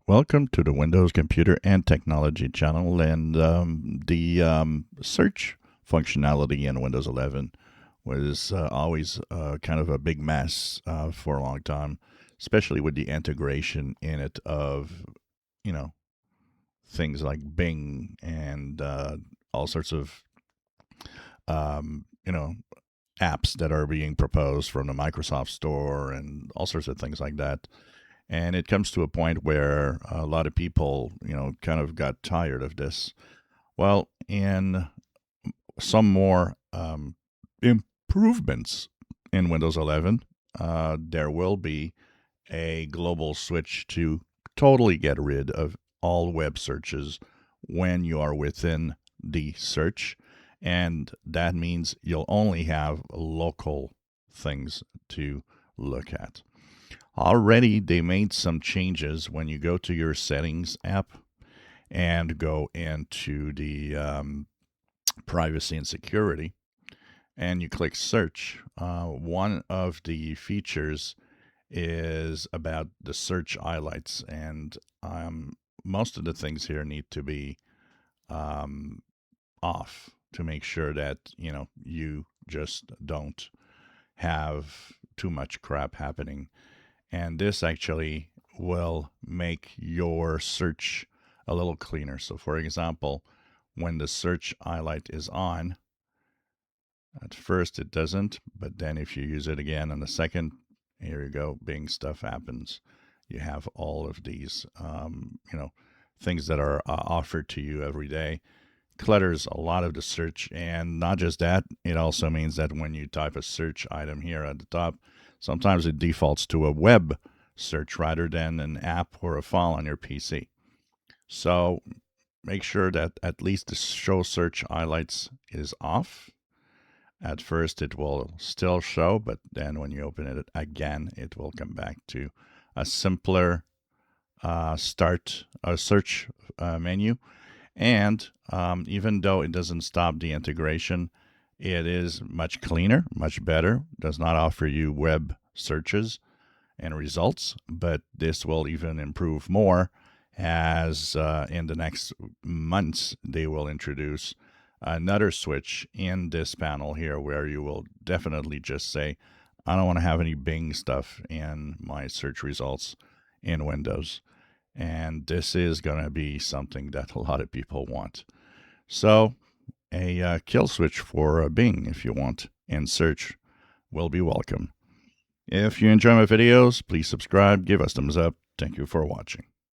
Welcome to the Windows Computer and Technology channel. And the search functionality in Windows 11 was always kind of a big mess for a long time, especially with the integration in it of, you know, things like Bing and all sorts of, you know, apps that are being proposed from the Microsoft Store and all sorts of things like that. And it comes to a point where a lot of people, kind of got tired of this. Well, in some more improvements in Windows 11, there will be a global switch to totally get rid of all web searches when you are within the search. And that means you'll only have local things to look at. Already, they made some changes when you go to your settings app and go into the privacy and security and you click search. One of the features is about the search highlights, and most of the things here need to be um, off to make sure that you just don't have too much crap happening. And this actually will make your search a little cleaner. So, for example, when the search highlight is on, at first it doesn't, but then if you use it again on the second, here you go, Bing stuff happens. You have all of these, things that are offered to you every day. Clutters a lot of the search, and not just that, it also means that when you type a search item here at the top, sometimes it defaults to a web search rather than an app or a file on your PC. So make sure that at least the show search highlights is off. At first, it will still show, but then when you open it again, it will come back to a simpler start a search menu. And even though it doesn't stop the integration, it is much cleaner, much better. Does not offer you web searches and results, but this will even improve more as in the next months they will introduce another switch in this panel here where you will definitely just say, I don't want to have any Bing stuff in my search results in Windows. And this is going to be something that a lot of people want. So a kill switch for Bing, if you want, in search will be welcome. If you enjoy my videos, please subscribe, give us thumbs up. Thank you for watching.